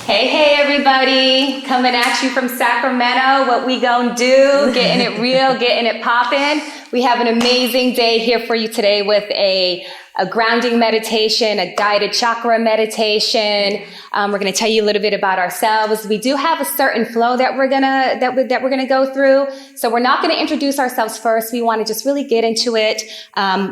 Hey everybody, coming at you from Sacramento. What we gonna do? Getting it real, getting it poppin'. We have an amazing day here for you today with a grounding meditation, a guided chakra meditation. We're gonna tell you a little bit about ourselves. We do have a certain flow that we're gonna go through. So we're not gonna introduce ourselves first. We want to just really get into it,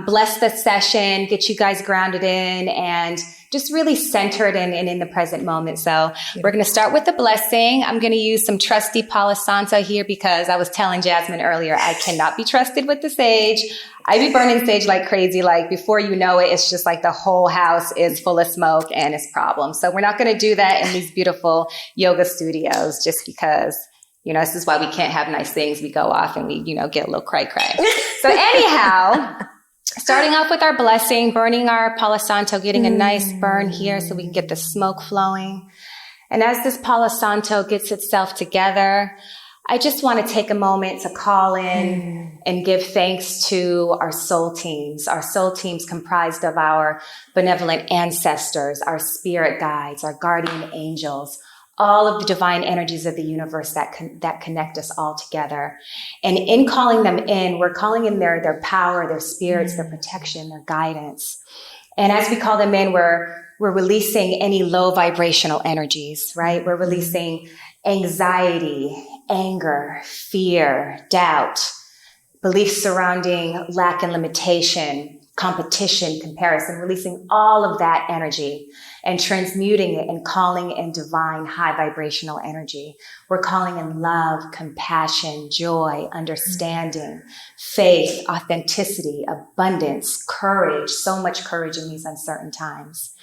bless the session, get you guys grounded in, and just really centered and in the present moment. So we're going to start with the blessing. I'm going to use some trusty Palo Santo here because I was telling Jasmine earlier, I cannot be trusted with the sage. I be burning sage like crazy. Like before you know it, it's just like the whole house is full of smoke and it's problems. So we're not going to do that in these beautiful yoga studios just because, you know, this is why we can't have nice things. We go off and we, you know, get a little cray. So anyhow, starting off with our blessing, burning our Palo Santo, getting a nice burn here so we can get the smoke flowing. And as this Palo Santo gets itself together, I just want to take a moment to call in and give thanks to our soul teams comprised of our benevolent ancestors, our spirit guides, our guardian angels, all of the divine energies of the universe that connect us all together. And in calling them in, we're calling in their power, their spirits, their protection, their guidance. And as we call them in, we're releasing any low vibrational energies, right? We're releasing anxiety, anger, fear, doubt, beliefs surrounding lack and limitation, competition, comparison, releasing all of that energy and transmuting it and calling in divine high vibrational energy. We're calling in love, compassion, joy, understanding, faith, authenticity, abundance, courage, so much courage in these uncertain times.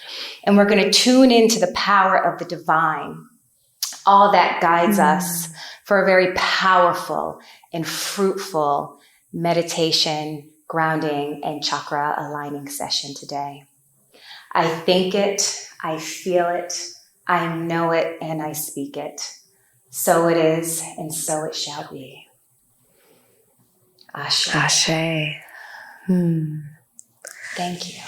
And we're going to tune into the power of the divine, all that guides us for a very powerful and fruitful meditation, grounding, and chakra aligning session today. I think it, I feel it, I know it, and I speak it. So it is, and so it shall be. Ashe. Ashe. Thank you.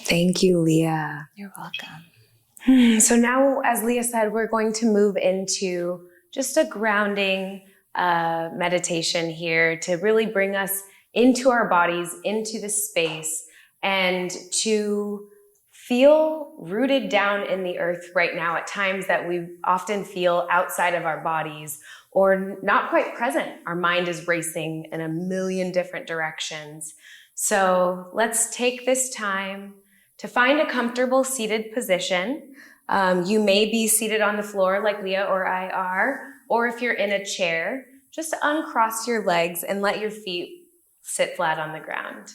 Thank you, Leah. You're welcome. So now, as Leah said, we're going to move into just a grounding meditation here to really bring us into our bodies, into the space, and to feel rooted down in the earth right now at times that we often feel outside of our bodies or not quite present. Our mind is racing in a million different directions. So let's take this time to find a comfortable seated position. You may be seated on the floor like Leah or I are, or if you're in a chair, just uncross your legs and let your feet sit flat on the ground.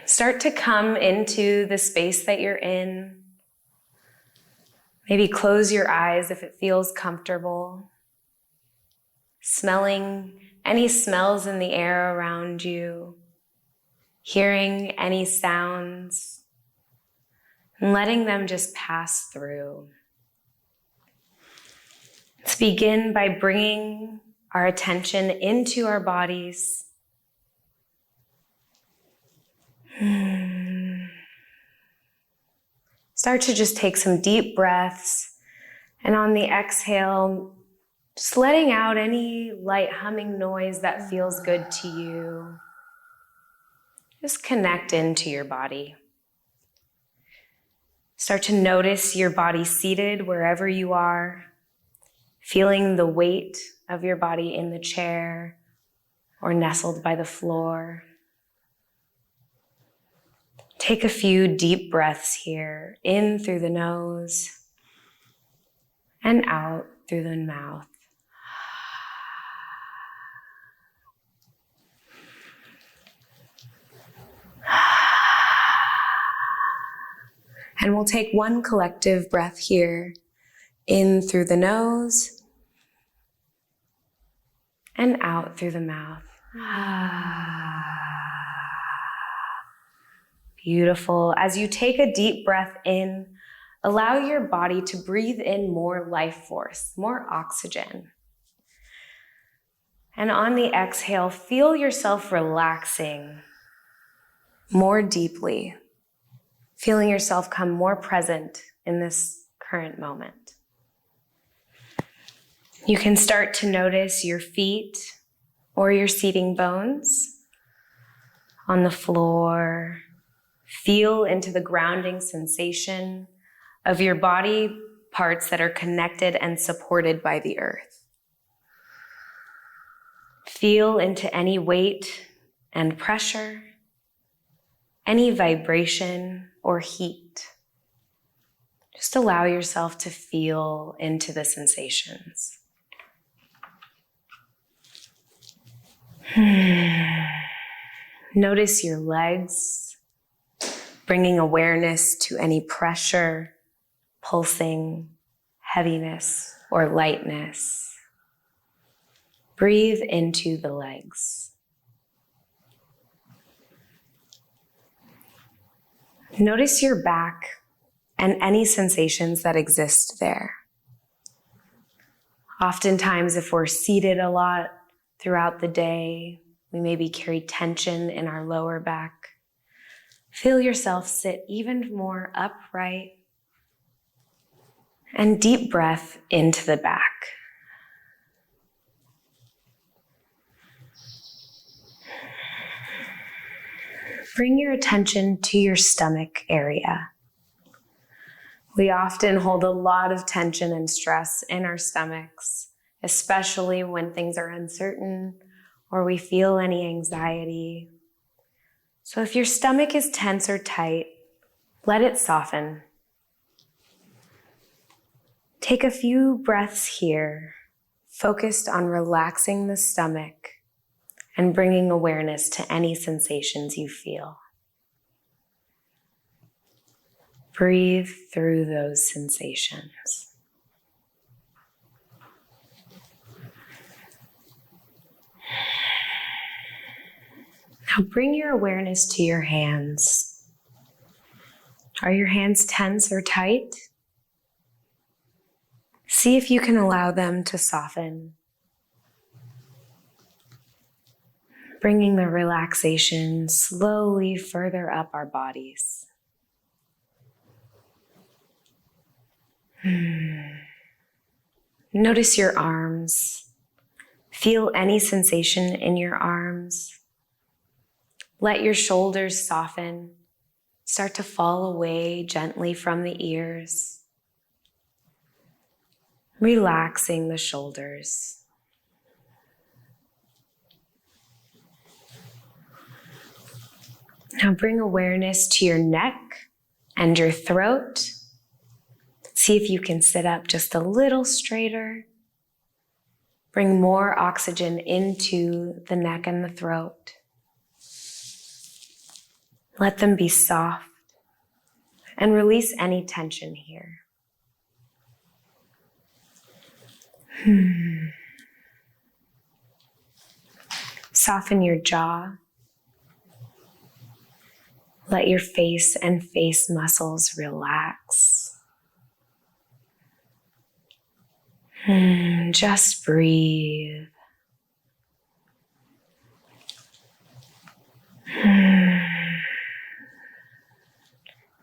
Start to come into the space that you're in. Maybe close your eyes if it feels comfortable. Smelling any smells in the air around you. Hearing any sounds. And letting them just pass through. Let's begin by bringing our attention into our bodies. Start to just take some deep breaths, and on the exhale, just letting out any light humming noise that feels good to you. Just connect into your body. Start to notice your body seated wherever you are, feeling the weight of your body in the chair or nestled by the floor. Take a few deep breaths here, in through the nose and out through the mouth. And we'll take one collective breath here, in through the nose and out through the mouth. Beautiful. As you take a deep breath in, allow your body to breathe in more life force, more oxygen. And on the exhale, feel yourself relaxing more deeply, feeling yourself come more present in this current moment. You can start to notice your feet or your seating bones on the floor. Feel into the grounding sensation of your body parts that are connected and supported by the earth. Feel into any weight and pressure, any vibration or heat. Just allow yourself to feel into the sensations. Notice your legs, bringing awareness to any pressure, pulsing, heaviness, or lightness. Breathe into the legs. Notice your back and any sensations that exist there. Oftentimes, if we're seated a lot throughout the day, we maybe carry tension in our lower back. Feel yourself sit even more upright, and deep breath into the back. Bring your attention to your stomach area. We often hold a lot of tension and stress in our stomachs, especially when things are uncertain or we feel any anxiety. So if your stomach is tense or tight, let it soften. Take a few breaths here, focused on relaxing the stomach and bringing awareness to any sensations you feel. Breathe through those sensations. Now bring your awareness to your hands. Are your hands tense or tight? See if you can allow them to soften. Bringing the relaxation slowly further up our bodies. Notice your arms. Feel any sensation in your arms. Let your shoulders soften. Start to fall away gently from the ears. Relaxing the shoulders. Now bring awareness to your neck and your throat. See if you can sit up just a little straighter. Bring more oxygen into the neck and the throat. Let them be soft and release any tension here. Soften your jaw. Let your face and face muscles relax. Just breathe.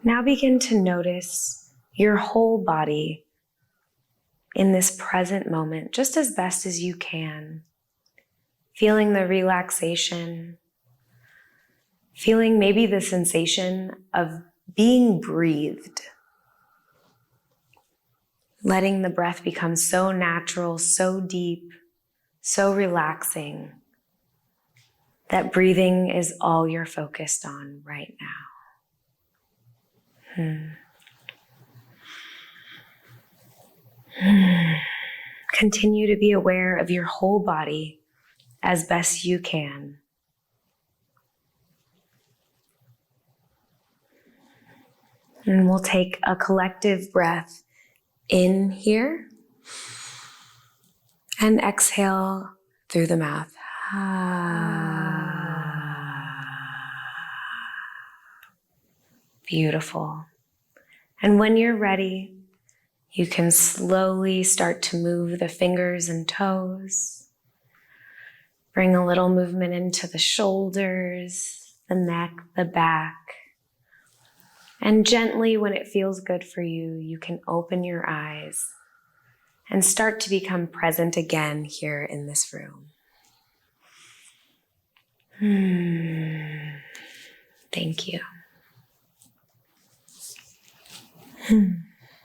Now begin to notice your whole body in this present moment, just as best as you can. Feeling the relaxation, feeling maybe the sensation of being breathed. Letting the breath become so natural, so deep, so relaxing, that breathing is all you're focused on right now. Continue to be aware of your whole body as best you can. And we'll take a collective breath in here and exhale through the mouth. Beautiful. And when you're ready, you can slowly start to move the fingers and toes. Bring a little movement into the shoulders, the neck, the back. And gently, when it feels good for you, you can open your eyes and start to become present again here in this room. Thank you.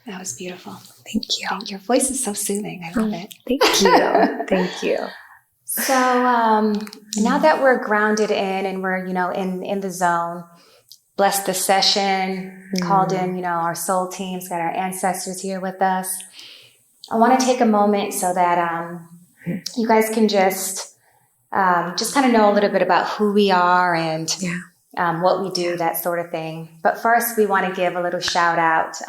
That was beautiful. Thank you. Your voice is so soothing. I love it. Thank you. Thank you. So now that we're grounded in and we're, in the zone, blessed the session, called in, our soul teams, got our ancestors here with us. I want to take a moment so that you guys can just kind of know a little bit about who we are and what we do, that sort of thing. But first, we want to give a little shout out.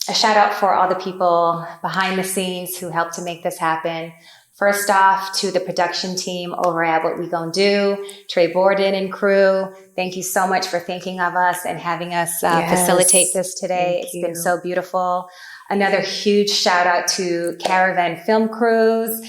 A shout out for all the people behind the scenes who helped to make this happen. First off, to the production team over at What We Gon' Do, Tre Borden and crew. Thank you so much for thinking of us and having us facilitate this today. It's been so beautiful. Another huge shout out to Caravan Film Crews.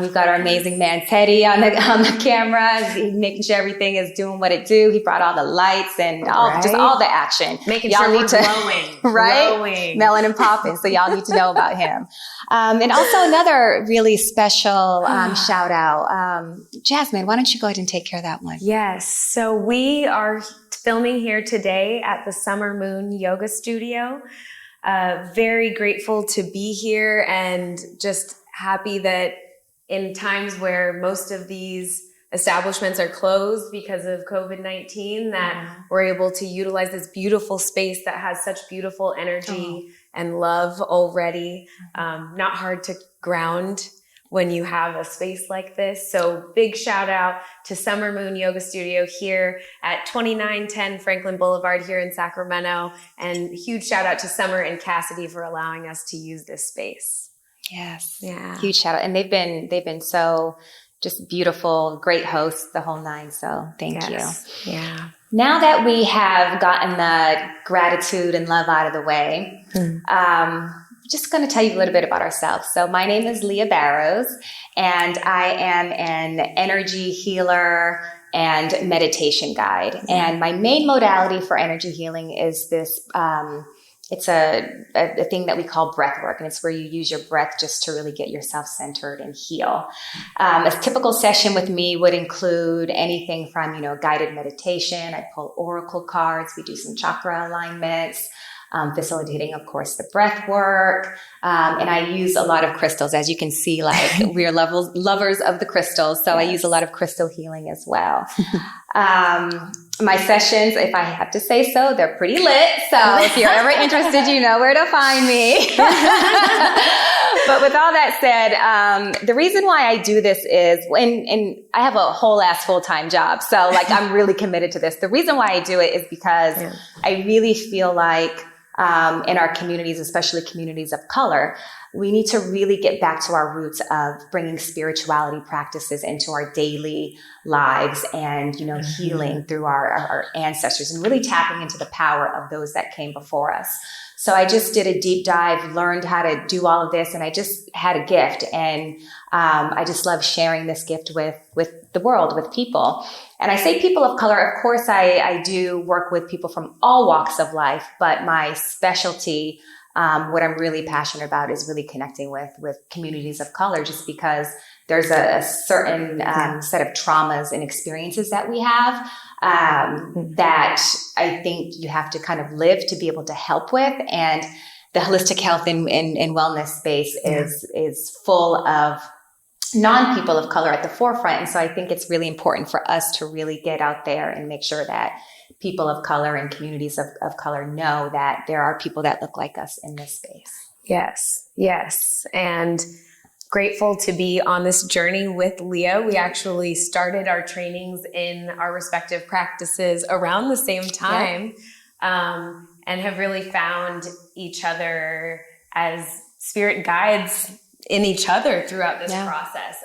We've got our amazing man Teddy on the camera, making sure everything is doing what it do. He brought all the lights and just all the action. Making sure we're glowing. Right? Glowing. Melon and popping. So y'all need to know about him. And also another really special shout out. Jasmine, why don't you go ahead and take care of that one? Yes. So we are filming here today at the Summer Moon Yoga Studio. Very grateful to be here and just happy that in times where most of these establishments are closed because of COVID-19, that we're able to utilize this beautiful space that has such beautiful energy and love already. Not hard to ground when you have a space like this. So big shout out to Summer Moon Yoga Studio here at 2910 Franklin Boulevard here in Sacramento. And huge shout out to Summer and Cassidy for allowing us to use this space. Yes. Yeah. Huge shout out. And they've been so just beautiful, great hosts, the whole nine. So thank you. Yeah. Now that we have gotten the gratitude and love out of the way, just going to tell you a little bit about ourselves. So my name is Leah Barrows, and I am an energy healer and meditation guide. And my main modality for energy healing is this, it's a thing that we call breath work, and it's where you use your breath just to really get yourself centered and heal. A typical session with me would include anything from, guided meditation. I pull oracle cards. We do some chakra alignments. Facilitating, of course, the breath work. And I use a lot of crystals. As you can see, we are lovers of the crystals. So I use a lot of crystal healing as well. My sessions, if I have to say so, they're pretty lit. So if you're ever interested, you know where to find me. But with all that said, the reason why I do this is, and I have a whole ass full-time job. So I'm really committed to this. The reason why I do it is because I really feel like in our communities, especially communities of color, we need to really get back to our roots of bringing spirituality practices into our daily lives and, healing through our ancestors and really tapping into the power of those that came before us. So I just did a deep dive, learned how to do all of this, and I just had a gift. And I just love sharing this gift with the world, with people. And I say people of color, of course, I do work with people from all walks of life, but my specialty, what I'm really passionate about is really connecting with communities of color, just because there's a certain set of traumas and experiences that we have that I think you have to kind of live to be able to help with. And the holistic health and wellness space is full of non-people of color at the forefront. And so I think it's really important for us to really get out there and make sure that people of color and communities of color know that there are people that look like us in this space. Yes, yes. And grateful to be on this journey with Leah. We actually started our trainings in our respective practices around the same time, and have really found each other as spirit guides in each other throughout this process.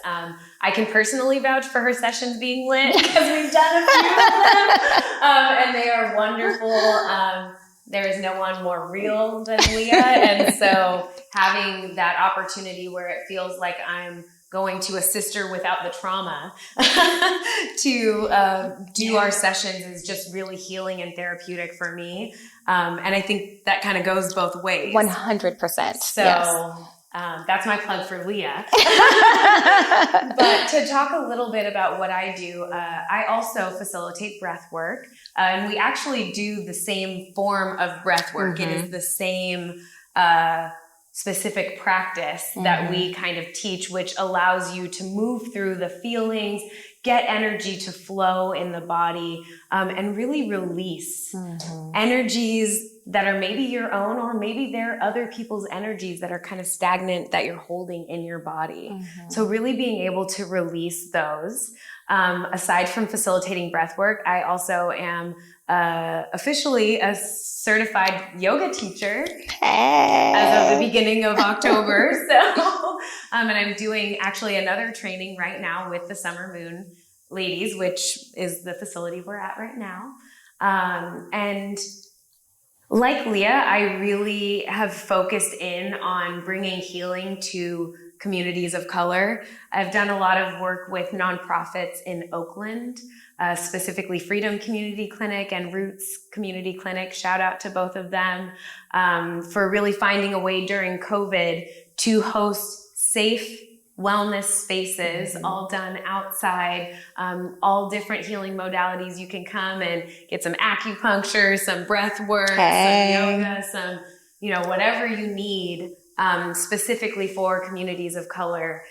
I can personally vouch for her sessions being lit because we've done a few of them, and they are wonderful. There is no one more real than Leah. And so having that opportunity where it feels like I'm going to assist her without the trauma to do our sessions is just really healing and therapeutic for me. And I think that kind of goes both ways. 100%. So yes. That's my plug for Leah. But to talk a little bit about what I do, I also facilitate breath work. And we actually do the same form of breath work. It is the same specific practice that we kind of teach, which allows you to move through the feelings, get energy to flow in the body, and really release energies that are maybe your own, or maybe they're other people's energies that are kind of stagnant that you're holding in your body. So really being able to release those. Aside from facilitating breath work, I also am officially a certified yoga teacher as of the beginning of October. So, and I'm doing actually another training right now with the Summer Moon ladies, which is the facility we're at right now. And like Leah, I really have focused in on bringing healing to communities of color. I've done a lot of work with nonprofits in Oakland, specifically Freedom Community Clinic and Roots Community Clinic. Shout out to both of them for really finding a way during COVID to host safe wellness spaces, all done outside, all different healing modalities. You can come and get some acupuncture, some breath work, some yoga, some, whatever you need, specifically for communities of color,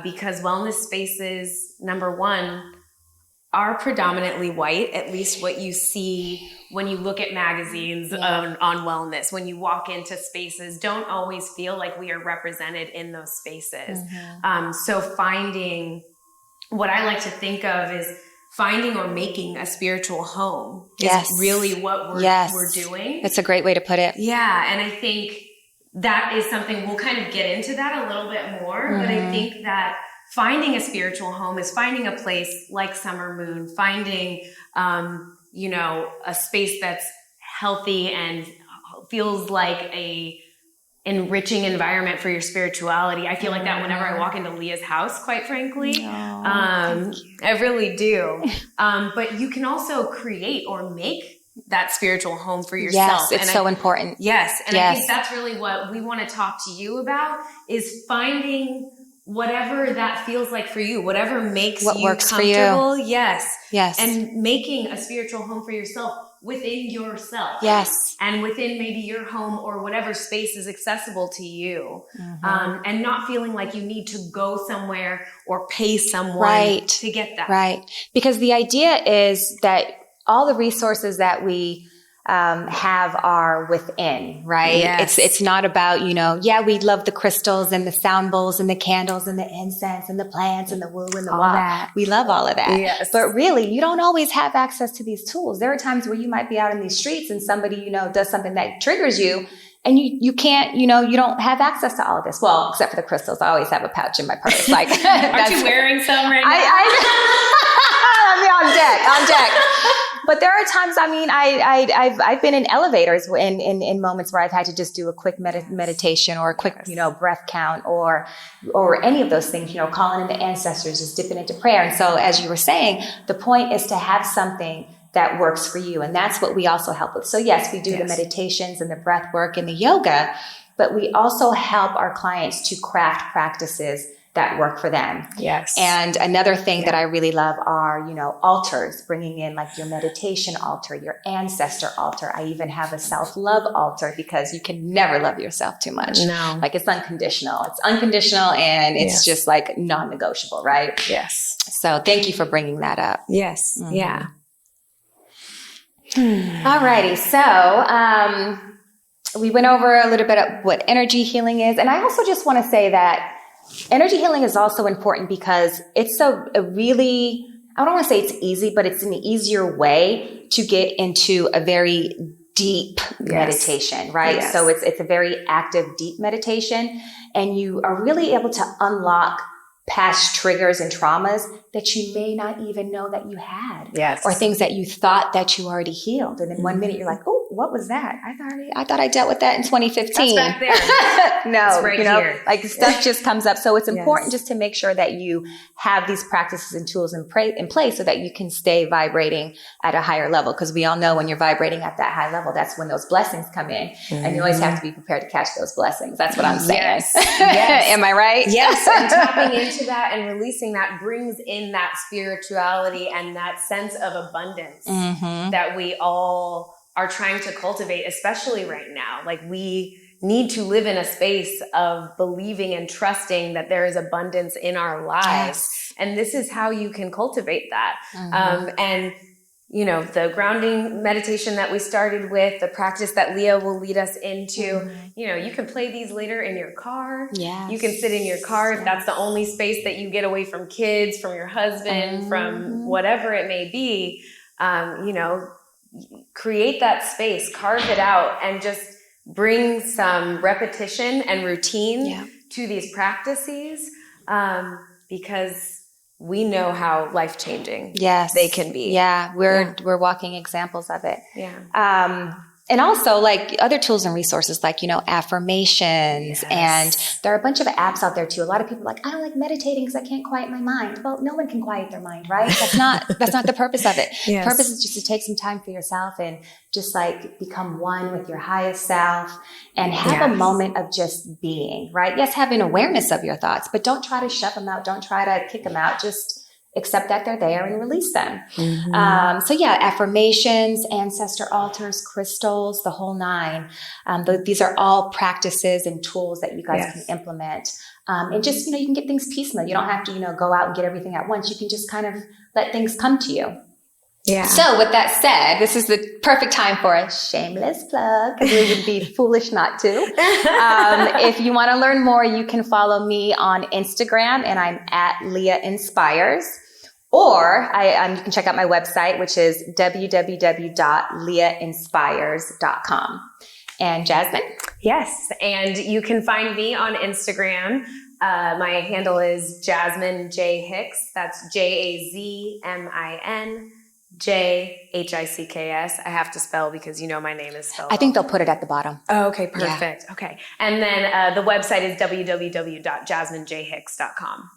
because wellness spaces, number one, are predominantly white, at least what you see when you look at magazines on wellness. When you walk into spaces, don't always feel like we are represented in those spaces. So finding, what I like to think of is finding or making a spiritual home is really what we're doing. It's a great way to put it. Yeah, and I think that is something, we'll kind of get into that a little bit more, but I think that finding a spiritual home is finding a place like Summer Moon, finding, a space that's healthy and feels like a enriching environment for your spirituality. I feel like that whenever I walk into Leah's house, quite frankly. I really do. But you can also create or make that spiritual home for yourself. Yes, it's so important. Yes. And I think that's really what we want to talk to you about, is finding whatever that feels like for you, whatever makes what you works comfortable. For you. Yes. And making a spiritual home for yourself within yourself. Yes. And within maybe your home or whatever space is accessible to you. And not feeling like you need to go somewhere or pay someone to get that. Right. Because the idea is that all the resources that we have are within, right? Yes. It's not about, we love the crystals and the sound bowls and the candles and the incense and the plants and the woo and the wah. We love all of that. Yes. But really, you don't always have access to these tools. There are times where you might be out in these streets and somebody, does something that triggers you, and you can't, you don't have access to all of this. Well, except for the crystals. I always have a pouch in my purse. Like, aren't you wearing some right now? On deck. But there are times, I've been in elevators in moments where I've had to just do a quick meditation or a quick, breath count or any of those things, calling in the ancestors, just dipping into prayer. And so, as you were saying, the point is to have something that works for you. And that's what we also help with. So yes, we do the meditations and the breath work and the yoga, but we also help our clients to craft practices that work for them. Yes. And another thing that I really love are, altars, bringing in like your meditation altar, your ancestor altar. I even have a self-love altar, because you can never love yourself too much. No. Like it's unconditional. It's unconditional, and it's just like non-negotiable, right? Yes. So thank you for bringing that up. Yes. Yeah. Alrighty. So, we went over a little bit of what energy healing is. And I also just want to say that energy healing is also important because it's a really, I don't want to say it's easy, but it's an easier way to get into a very deep meditation, right? Yes. So it's a very active, deep meditation, and you are really able to unlock past triggers and traumas that you may not even know that you had. Yes. Or things that you thought that you already healed. And then one minute you're like, oh, what was that? I thought I dealt with that in 2015. That's back there. No, It's right here. like stuff just comes up. So it's important just to make sure that you have these practices and tools in place so that you can stay vibrating at a higher level. Because we all know when you're vibrating at that high level, that's when those blessings come in. And you always have to be prepared to catch those blessings. That's what I'm saying. Yes. Am I right? Yes. And tapping into that and releasing that brings in that spirituality and that sense of abundance that we all are trying to cultivate, especially right now. Like, we need to live in a space of believing and trusting that there is abundance in our lives. Yes. And this is how you can cultivate that. And you know, the grounding meditation that we started with, the practice that Leah will lead us into, you know, you can play these later in your car. Yes. You can sit in your car if that's the only space that you get away from kids, from your husband, from whatever it may be. You know, create that space, carve it out, and just bring some repetition and routine to these practices, because we know how life-changing they can be. Yeah, we're walking examples of it. Yeah. And also, like, other tools and resources, like, you know, affirmations. And there are a bunch of apps out there too. A lot of people are like, I don't like meditating because I can't quiet my mind. Well, no one can quiet their mind, right? That's not the purpose of it. The purpose is just to take some time for yourself and just like become one with your highest self and have a moment of just being, right? Yes, have an awareness of your thoughts, but don't try to shove them out. Don't try to kick them out. Just accept that they're there and release them. So yeah, affirmations, ancestor altars, crystals, the whole nine. These are all practices and tools that you guys can implement. And just, you know, you can get things piecemeal. You don't have to, you know, go out and get everything at once. You can just kind of let things come to you. Yeah. So with that said, this is the perfect time for a shameless plug, because we would be foolish not to. If you want to learn more, you can follow me on Instagram, and I'm at Leah Inspires. Or you can check out my website, which is www.leahinspires.com. And Jasmine? Yes. And you can find me on Instagram. My handle is Jasmine J. Hicks. That's JAZMINJHICKS. I have to spell because, you know, my name is spelled. I think they'll put it at the bottom. Oh, okay. Perfect. Yeah. Okay. And then the website is www.jasminejhicks.com.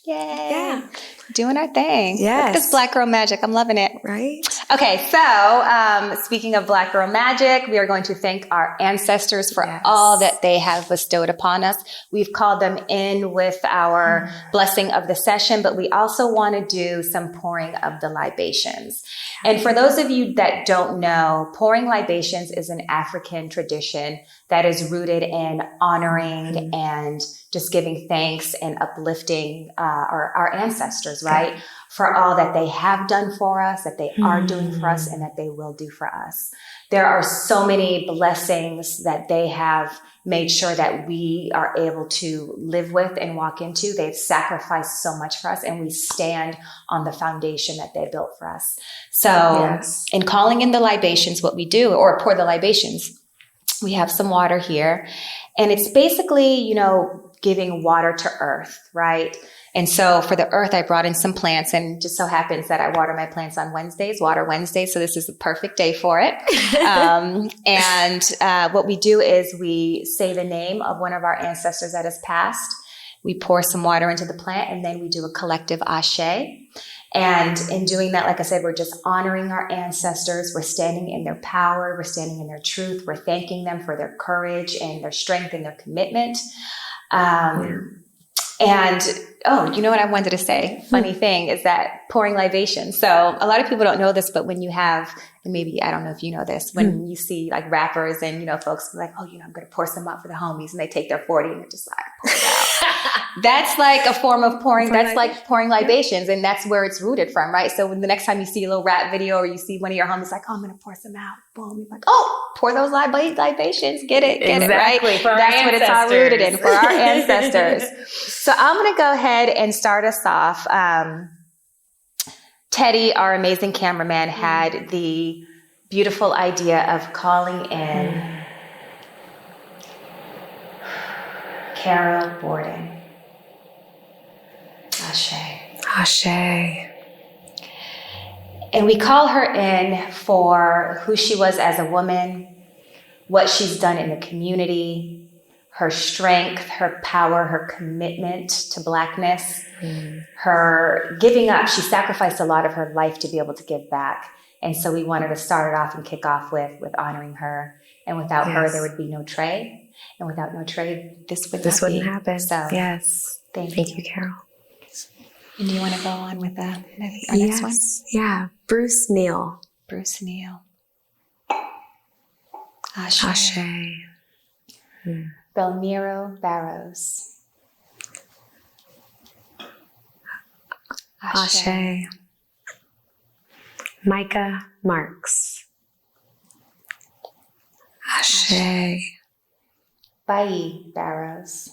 Yay. Yeah. Doing our thing. Yes. Look at this Black Girl Magic. I'm loving it. Right. Okay. So, speaking of Black Girl Magic, we are going to thank our ancestors for all that they have bestowed upon us. We've called them in with our blessing of the session, but we also want to do some pouring of the libations. And for those of you that don't know, pouring libations is an African tradition that is rooted in honoring and just giving thanks and uplifting our ancestors, right? For all that they have done for us, that they are doing for us, and that they will do for us. There are so many blessings that they have made sure that we are able to live with and walk into. They've sacrificed so much for us, and we stand on the foundation that they built for us. So in calling in the libations, what we do, or pour the libations, we have some water here, and it's basically, you know, giving water to earth, right? And so for the earth, I brought in some plants, and just so happens that I water my plants on Wednesdays, Water Wednesday. So this is the perfect day for it. What we do is we say the name of one of our ancestors that has passed. We pour some water into the plant, and then we do a collective ashe. And in doing that, like I said, we're just honoring our ancestors. We're standing in their power. We're standing in their truth. We're thanking them for their courage and their strength and their commitment. You know what I wanted to say? Funny thing is that pouring libations. So a lot of people don't know this, but when you have, and maybe, I don't know if you know this, when you see like rappers and, you know, folks like, oh, you know, I'm going to pour some up for the homies, and they take their 40 and they're just like, pour it out. That's like a form of pouring. That's like pouring libations, and that's where it's rooted from, right? So when the next time you see a little rap video or you see one of your homies like, oh, I'm going to pour some out, boom, you're like, oh, pour those libations, get it, right? That's what it's all rooted in, for our ancestors. So I'm going to go ahead and start us off. Teddy, our amazing cameraman, had the beautiful idea of calling in Tre Borden. Ashe. Ashe. And we call her in for who she was as a woman, what she's done in the community, her strength, her power, her commitment to Blackness, her giving up. She sacrificed a lot of her life to be able to give back. And so we wanted to start it off and kick off with honoring her. And without her, there would be no Tre. And without no Tre, this wouldn't happen. So yes. Thank you, Carol. And do you want to go on with our next one? Yeah. Bruce Neal. Bruce Neal. Ashe. Ashe. Belmiro Barrows. Ashe. Micah Marks. Ashe. Bai Barrows.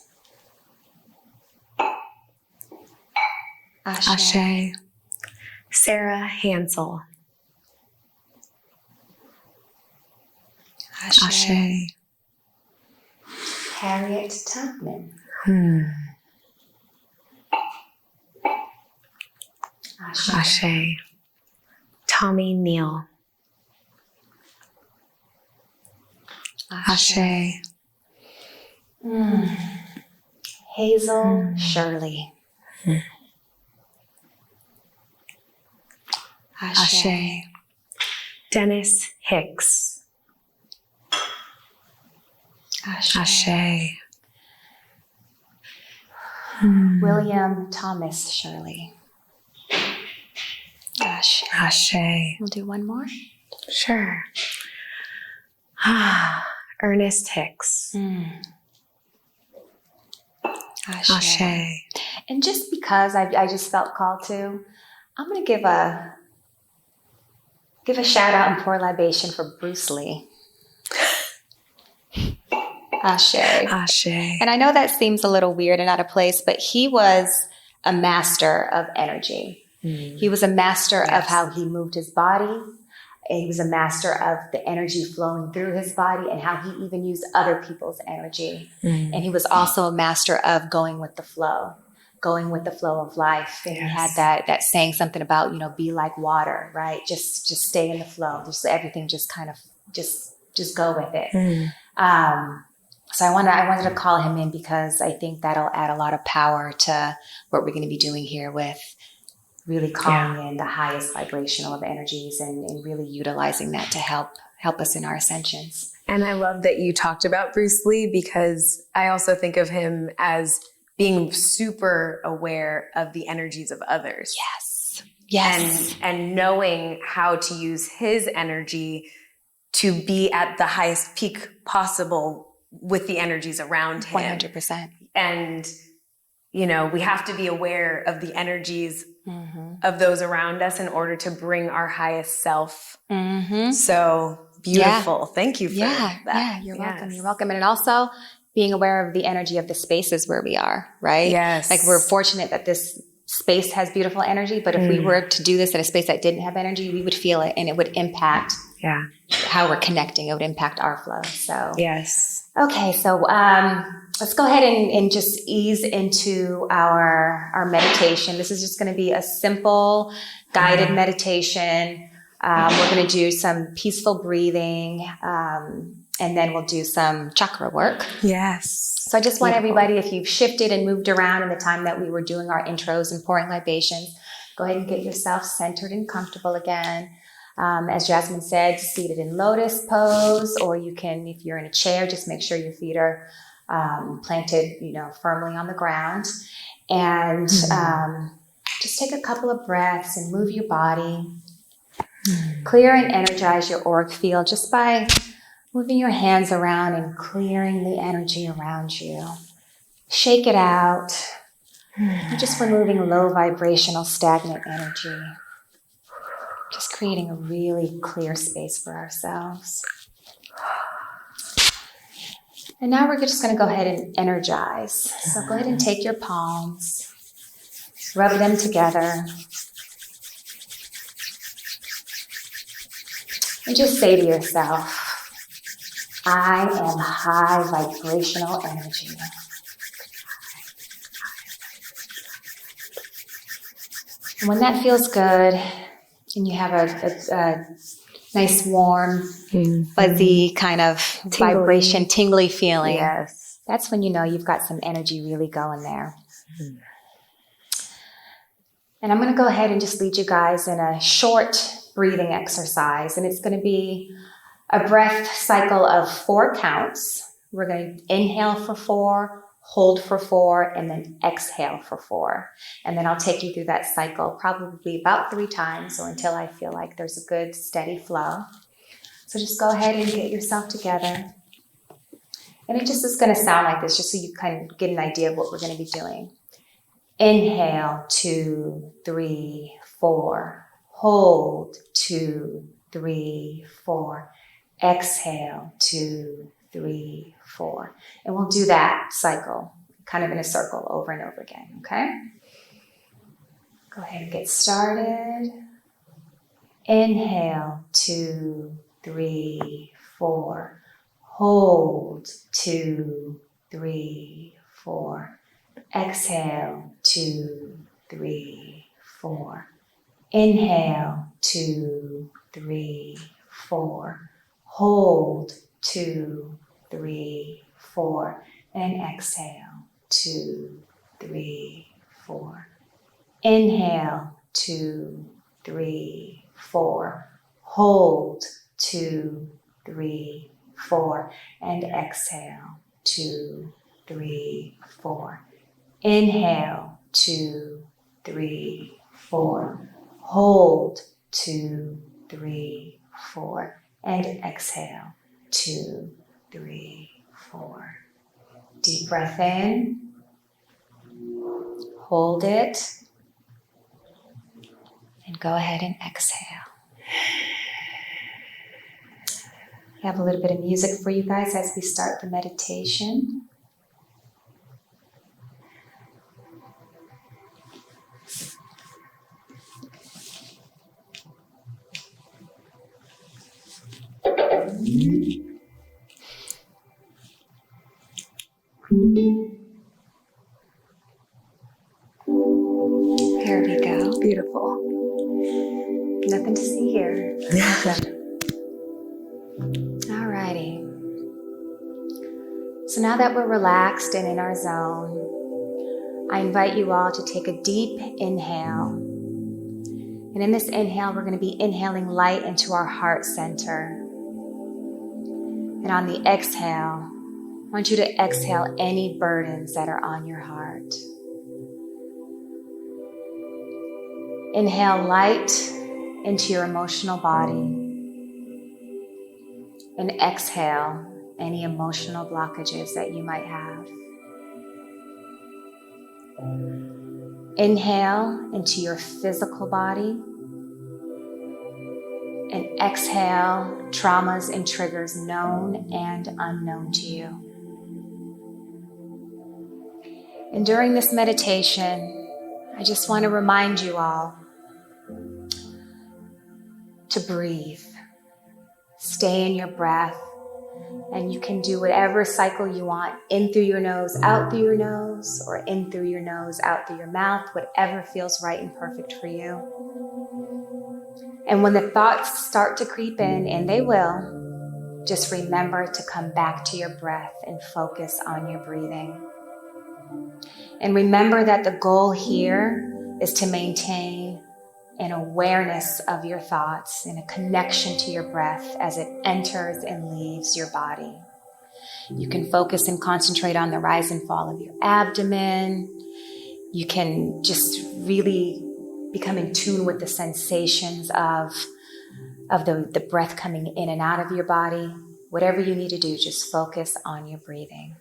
Ashe. Sarah Hansel. Ashe. Harriet Tubman. Ashe. Tommy Neal. Ashe. Hazel Shirley. Ashe. Dennis Hicks. Ashe. William Thomas Shirley. Ashe. We'll do one more. Sure. Ernest Hicks. Ashe. And just because I just felt called to, I'm going to give a shout out and pour libation for Bruce Lee. Ashe. Ashe. And I know that seems a little weird and out of place, but he was a master of energy. He was a master of how he moved his body. He was a master of the energy flowing through his body and how he even used other people's energy. And he was also a master of going with the flow of life. And he had that saying something about, be like water, right? Just stay in the flow. Just everything just kind of just go with it. So I wanted to call him in because I think that'll add a lot of power to what we're going to be doing here with really calling in the highest vibrational of energies and really utilizing that to help us in our ascensions. And I love that you talked about Bruce Lee because I also think of him as being super aware of the energies of others. Yes. And knowing how to use his energy to be at the highest peak possible with the energies around him. 100%. And, we have to be aware of the energies of those around us in order to bring our highest self. So beautiful. Yeah. Thank you for that. Yeah, you're welcome. You're welcome. And also being aware of the energy of the spaces where we are, right? Yes. Like we're fortunate that this space has beautiful energy, but if we were to do this at a space that didn't have energy, we would feel it and it would impact how we're connecting. It would impact our flow. So yes. Okay, so let's go ahead and just ease into our meditation. This is just going to be a simple guided meditation. We're going to do some peaceful breathing, and then we'll do some chakra work. Yes. So I just want everybody, if you've shifted and moved around in the time that we were doing our intros and pouring libations, go ahead and get yourself centered and comfortable again. As Jasmine said, seated in lotus pose, or you can, if you're in a chair, just make sure your feet are planted, firmly on the ground. And just take a couple of breaths and move your body. Clear and energize your auric field just by moving your hands around and clearing the energy around you. Shake it out. You're just removing low vibrational stagnant energy. Just creating a really clear space for ourselves. And now we're just going to go ahead and energize. So go ahead and take your palms, rub them together, and just say to yourself, I am high vibrational energy. And when that feels good, and you have a nice, warm, fuzzy kind of vibration, tingly feeling, Yes. that's when you know you've got some energy really going there. And I'm going to go ahead and just lead you guys in a short breathing exercise. And it's going to be a breath cycle of 4 counts. We're going to inhale for 4, hold for 4, and then exhale for 4. And then I'll take you through that cycle probably about 3 times or until I feel like there's a good steady flow. So just go ahead and get yourself together. And it just is going to sound like this, just so you kind of get an idea of what we're going to be doing. Inhale, 2, 3, 4. Hold, 2, 3, 4. Exhale, 2, 3, 4. And we'll do that cycle kind of in a circle over and over again, okay? Go ahead and get started. Inhale, 2, 3, 4. Hold, 2, 3, 4. Exhale, 2, 3, 4. Inhale, 2, 3, 4. Hold, 2, 3, 4. And exhale, 2, 3, 4. Inhale, 2, 3, 4. Hold, 2, 3, 4. And exhale, 2, 3, 4. Inhale, 2, 3, 4. Hold, 2, 3, 4. And exhale, 2, 3, 4. Deep breath in. Hold it. And go ahead and exhale. I have a little bit of music for you guys as we start the meditation. Here we go. Beautiful. Nothing to see here. Alrighty. So now that we're relaxed and in our zone, I invite you all to take a deep inhale. And in this inhale, we're going to be inhaling light into our heart center. And on the exhale, I want you to exhale any burdens that are on your heart. Inhale light into your emotional body. And exhale any emotional blockages that you might have. Inhale into your physical body. And exhale traumas and triggers known and unknown to you. And during this meditation, I just want to remind you all to breathe. Stay in your breath. And you can do whatever cycle you want, in through your nose, out through your nose, or in through your nose, out through your mouth, whatever feels right and perfect for you. And when the thoughts start to creep in, and they will, just remember to come back to your breath and focus on your breathing. And remember that the goal here is to maintain an awareness of your thoughts and a connection to your breath as it enters and leaves your body. You can focus and concentrate on the rise and fall of your abdomen. You can just really become in tune with the sensations of the breath coming in and out of your body. Whatever you need to do, just focus on your breathing.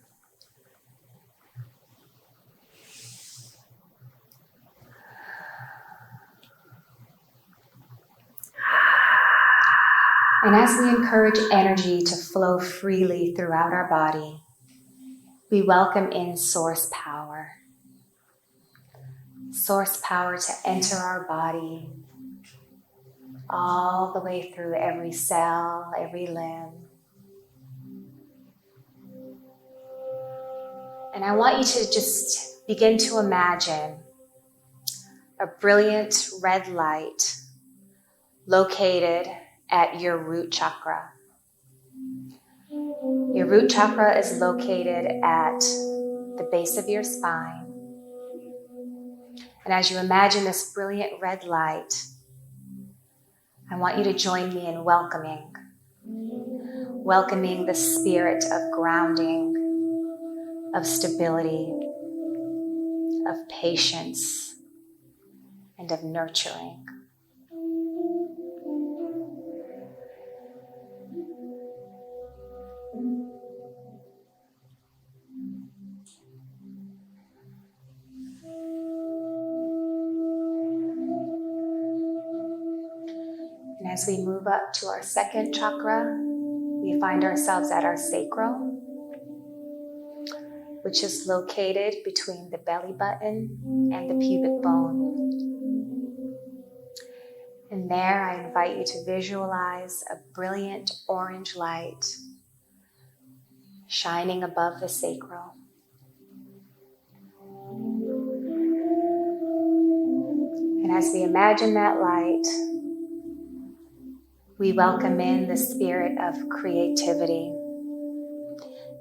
And as we encourage energy to flow freely throughout our body, we welcome in source power. Source power to enter our body all the way through every cell, every limb. And I want you to just begin to imagine a brilliant red light located at your root chakra. Your root chakra is located at the base of your spine. And as you imagine this brilliant red light, I want you to join me in welcoming the spirit of grounding, of stability, of patience, and of nurturing. And as we move up to our second chakra, we find ourselves at our sacral, which is located between the belly button and the pubic bone. And there I invite you to visualize a brilliant orange light shining above the sacral. And as we imagine that light, we welcome in the spirit of creativity.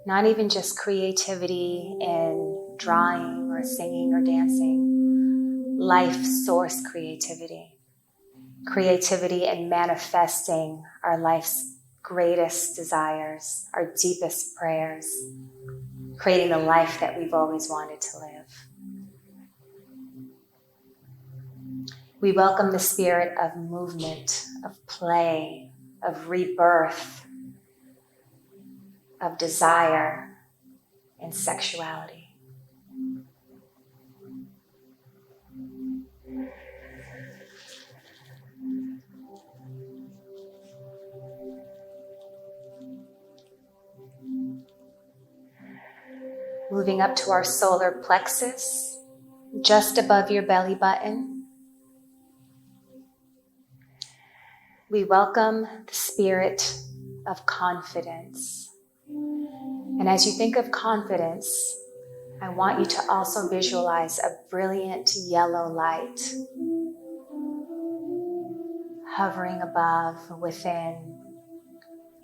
Not even just creativity in drawing or singing or dancing, life source creativity. Creativity in manifesting our life's greatest desires, our deepest prayers, creating the life that we've always wanted to live. We welcome the spirit of movement, of play, of rebirth, of desire and sexuality. Moving up to our solar plexus, just above your belly button. We welcome the spirit of confidence. And as you think of confidence, I want you to also visualize a brilliant yellow light hovering above within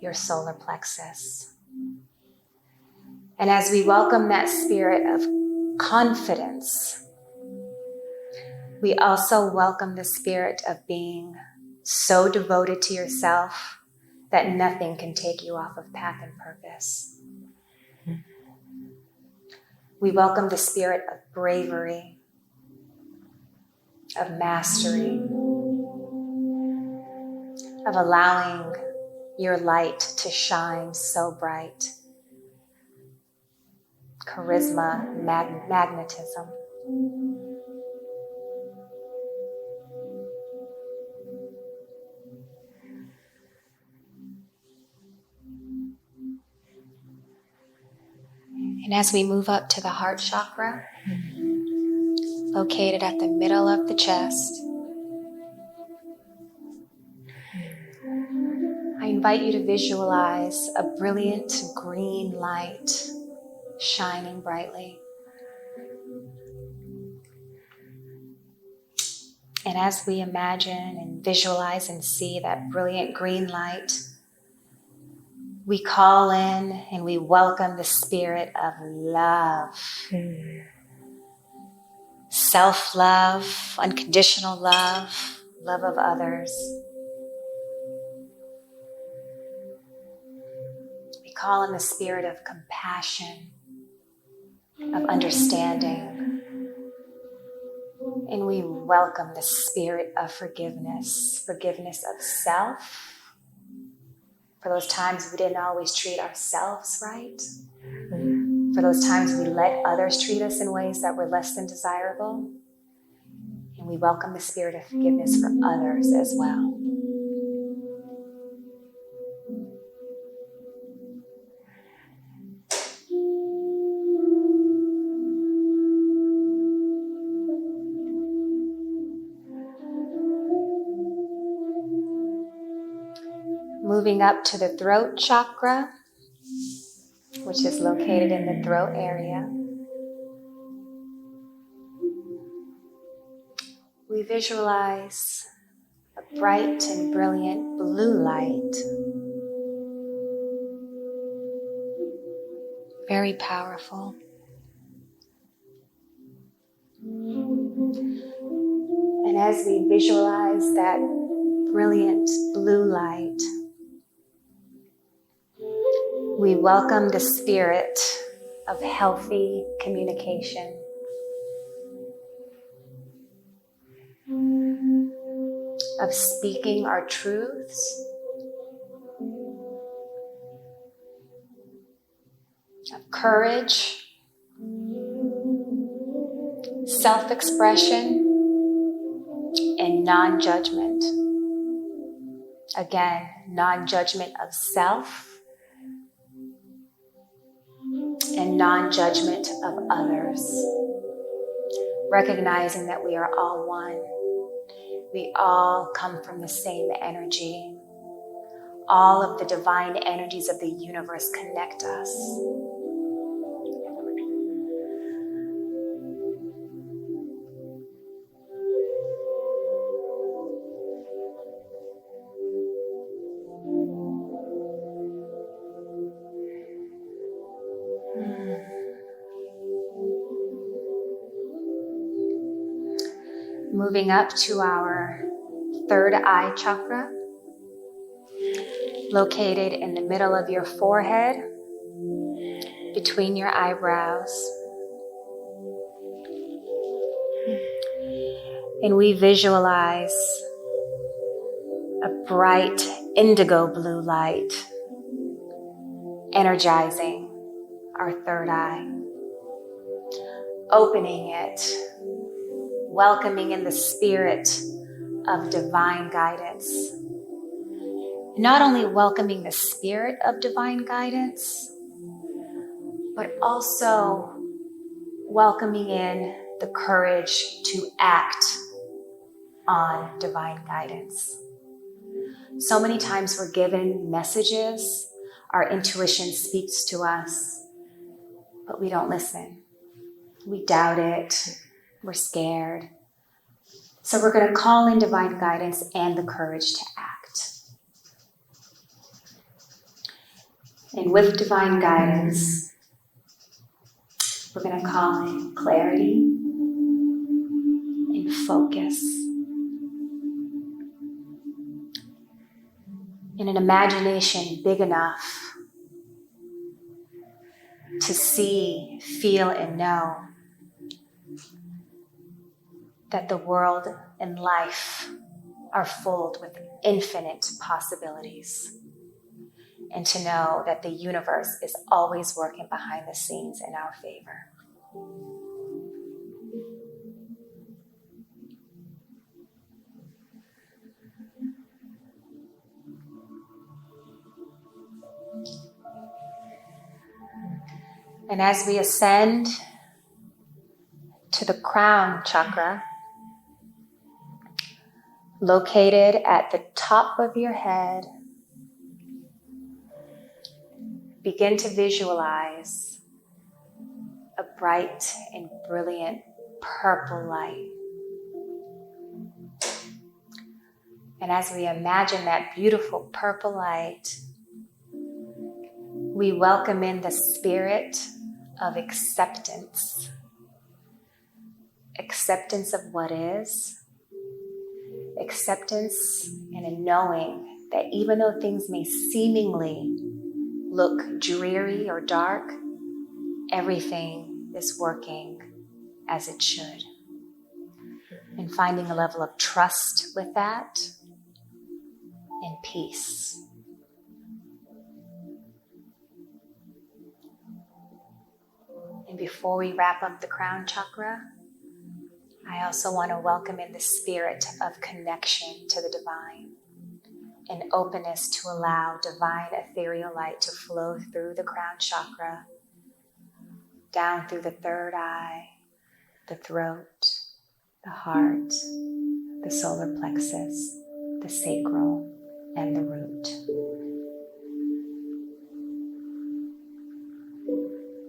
your solar plexus. And as we welcome that spirit of confidence, we also welcome the spirit of being so devoted to yourself that nothing can take you off of path and purpose. We welcome the spirit of bravery, of mastery, of allowing your light to shine so bright. Charisma, magnetism. And as we move up to the heart chakra, located at the middle of the chest, I invite you to visualize a brilliant green light shining brightly. And as we imagine and visualize and see that brilliant green light, we call in and we welcome the spirit of love. Self-love, unconditional love, love of others. We call in the spirit of compassion, of understanding. And we welcome the spirit of forgiveness of self. For those times we didn't always treat ourselves right. For those times we let others treat us in ways that were less than desirable. And we welcome the spirit of forgiveness for others as well. Moving up to the throat chakra, which is located in the throat area. we visualize a bright and brilliant blue light. Very powerful. And as we visualize that brilliant blue light, we welcome the spirit of healthy communication, of speaking our truths, of courage, self-expression, and non-judgment. Again, non-judgment of self and non-judgment of others. Recognizing that we are all one. We all come from the same energy. All of the divine energies of the universe connect us. Moving up to our third eye chakra, located in the middle of your forehead, between your eyebrows. And we visualize a bright indigo blue light, energizing our third eye, opening it, welcoming in the spirit of divine guidance. Not only welcoming the spirit of divine guidance, but also welcoming in the courage to act on divine guidance. So many times we're given messages, our intuition speaks to us, but we don't listen. We doubt it, we're scared. So we're going to call in divine guidance and the courage to act. And with divine guidance, we're going to call in clarity and focus. In an imagination big enough to see, feel, and know that the world and life are filled with infinite possibilities. And to know that the universe is always working behind the scenes in our favor. And as we ascend to the crown chakra, located at the top of your head, begin to visualize a bright and brilliant purple light. And as we imagine that beautiful purple light, we welcome in the spirit of acceptance. Acceptance of what is. Acceptance and a knowing that even though things may seemingly look dreary or dark, everything is working as it should. And finding a level of trust with that and peace. And before we wrap up the crown chakra, I also want to welcome in the spirit of connection to the divine and openness to allow divine ethereal light to flow through the crown chakra, down through the third eye, the throat, the heart, the solar plexus, the sacral, and the root.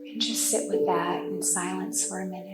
And just sit with that in silence for a minute.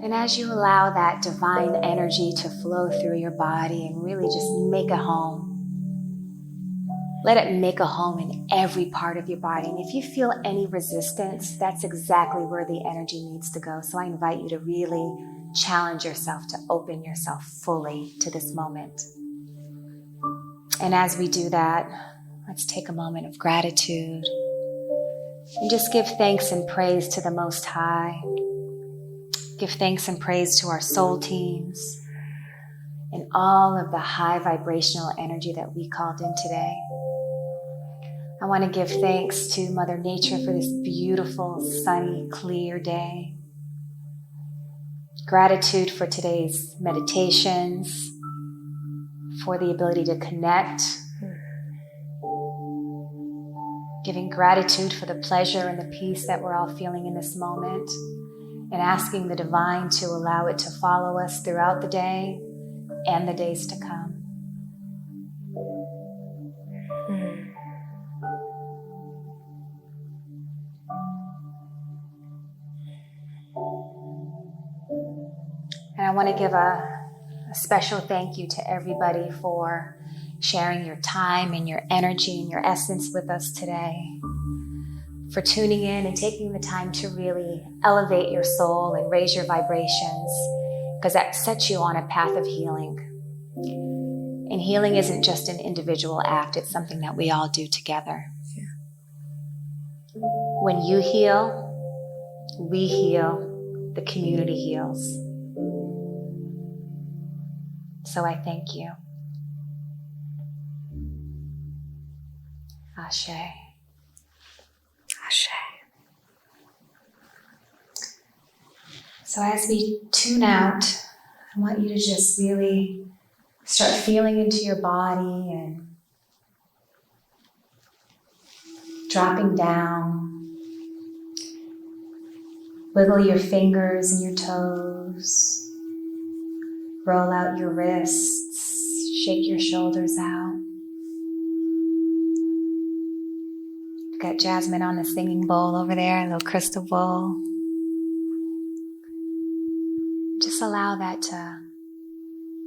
And as you allow that divine energy to flow through your body and really just make a home, let it make a home in every part of your body. And if you feel any resistance, that's exactly where the energy needs to go. So I invite you to really challenge yourself to open yourself fully to this moment. And as we do that, let's take a moment of gratitude and just give thanks and praise to the Most High. Give thanks and praise to our soul teams and all of the high vibrational energy that we called in today. I want to give thanks to Mother Nature for this beautiful, sunny, clear day. Gratitude for today's meditations, for the ability to connect. Giving gratitude for the pleasure and the peace that we're all feeling in this moment. And asking the divine to allow it to follow us throughout the day and the days to come. And I want to give a special thank you to everybody for sharing your time and your energy and your essence with us today. For tuning in and taking the time to really elevate your soul and raise your vibrations, because that sets you on a path of healing. And healing isn't just an individual act, it's something that we all do together. Yeah. When you heal, we heal, the community heals. So I thank you. Ashe. Ashe. So as we tune out, I want you to just really start feeling into your body and dropping down. Wiggle your fingers and your toes. Roll out your wrists. Shake your shoulders out. Got Jasmine on the singing bowl over there, a little crystal bowl. Just allow that to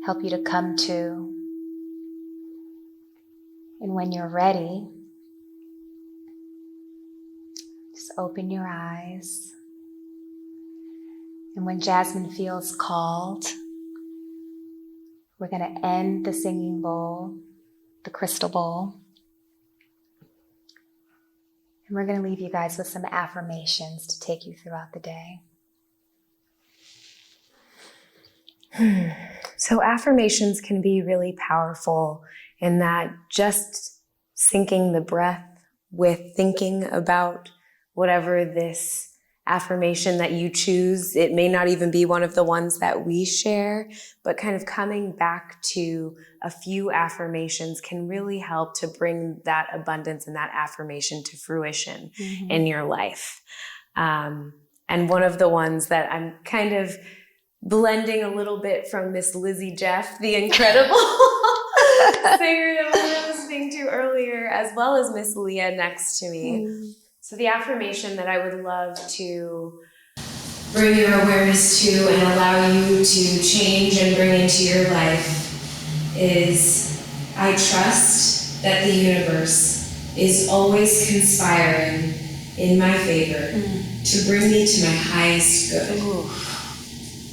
help you to come to. And when you're ready, just open your eyes. And when Jasmine feels called, we're going to end the singing bowl, the crystal bowl. And we're going to leave you guys with some affirmations to take you throughout the day. So affirmations can be really powerful in that just syncing the breath with thinking about whatever this affirmation that you choose. It may not even be one of the ones that we share, but kind of coming back to a few affirmations can really help to bring that abundance and that affirmation to fruition in your life. And one of the ones that I'm kind of blending a little bit from Miss Lizzie Jeff, the incredible singer that we were listening to earlier, as well as Miss Leah next to me. So the affirmation that I would love to bring your awareness to and allow you to change and bring into your life is, I trust that the universe is always conspiring in my favor to bring me to my highest good.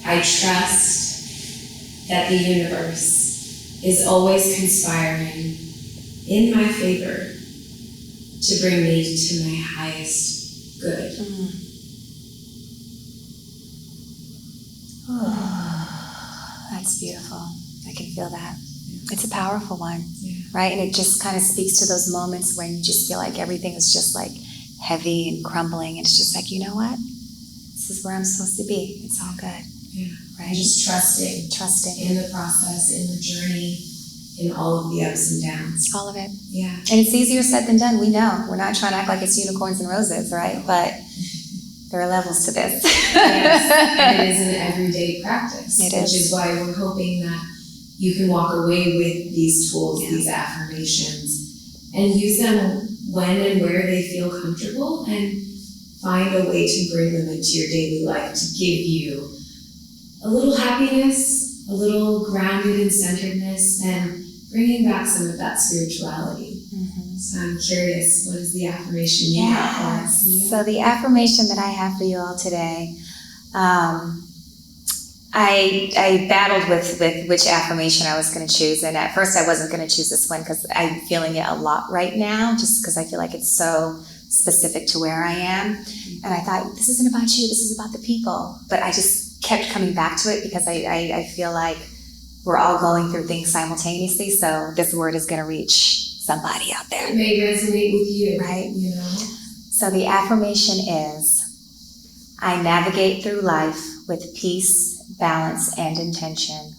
I trust that the universe is always conspiring in my favor to bring me to my highest good. Oh, that's beautiful. I can feel that. It's a powerful one, right? And it just kind of speaks to those moments when you just feel like everything is just like heavy and crumbling. And it's just like, you know what? This is where I'm supposed to be. It's all good. Yeah. Right? Just trusting in the process, in the journey, in all of the ups and downs. All of it. Yeah. And it's easier said than done. We know. We're not trying to act like it's unicorns and roses, right? But There are levels to this. Yes, and it is an everyday practice, It which is. is why we're hoping that you can walk away with these tools, these affirmations, and use them when and where they feel comfortable, and find a way to bring them into your daily life to give you a little happiness, a little grounded and centeredness, and bringing back some of that spirituality. So I'm curious, what is the affirmation you have for us? Yeah. So the affirmation that I have for you all today, I battled with which affirmation I was going to choose, and at first I wasn't going to choose this one because I'm feeling it a lot right now, just because I feel like it's so specific to where I am. And I thought, this isn't about you, this is about the people. But I just kept coming back to it because I feel like we're all going through things simultaneously, so this word is going to reach somebody out there. It may resonate with you, right? You know? So the affirmation is, I navigate through life with peace, balance, and intention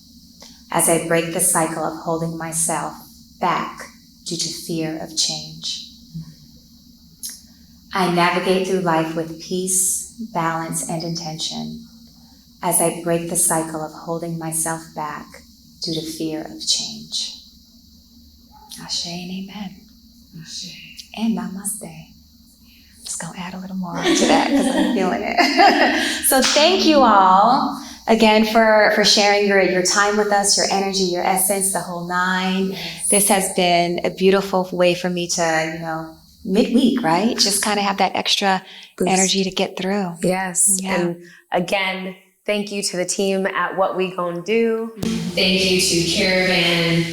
as I break the cycle of holding myself back due to fear of change. I navigate through life with peace, balance, and intention as I break the cycle of holding myself back due to fear of change. Ashe and amen. Ashe. And namaste. Just gonna add a little more to that because I'm feeling it. So thank you all again for sharing your time with us, your energy, your essence, the whole nine. Yes. This has been a beautiful way for me to, midweek, right? Just kind of have that extra Boost. Energy to get through. Yes. Yeah. And again, thank you to the team at What We Gon' Do. Thank you to Caravan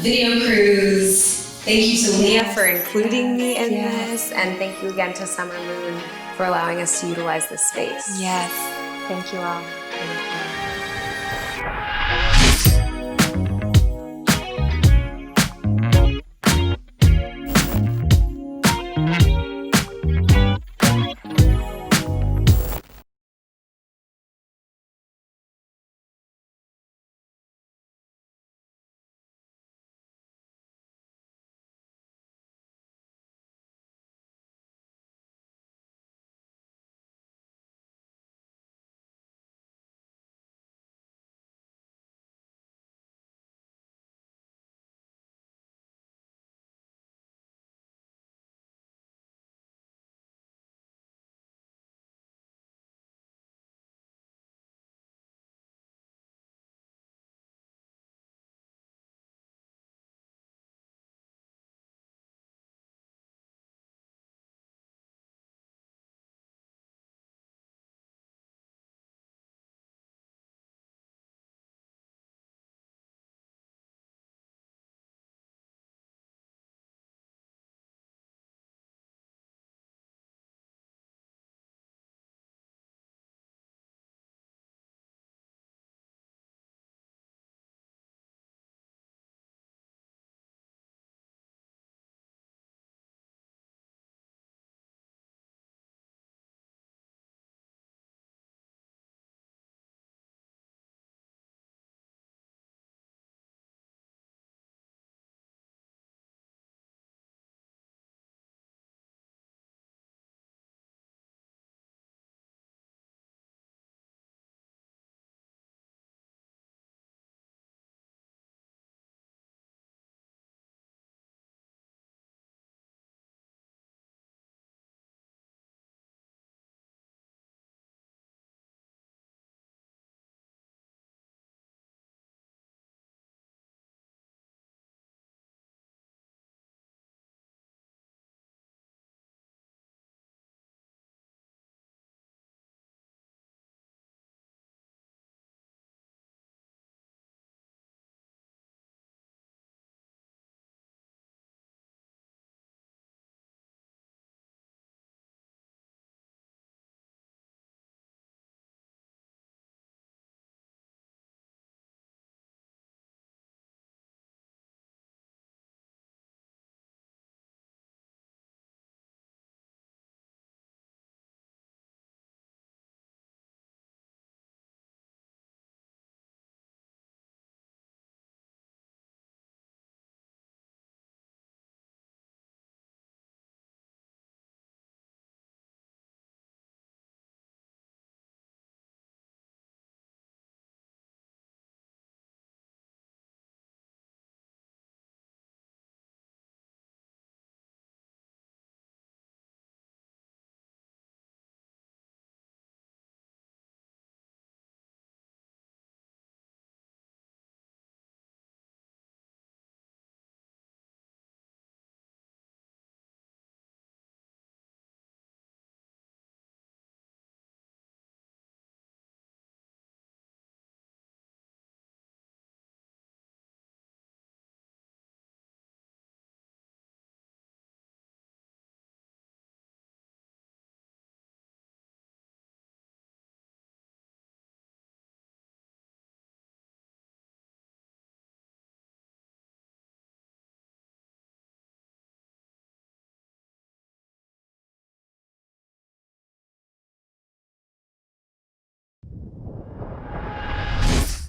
Video Crews. Thank you to Leah Leah for including me in Yes. this. And thank you again to Summer Moon for allowing us to utilize this space. Yes. Thank you all.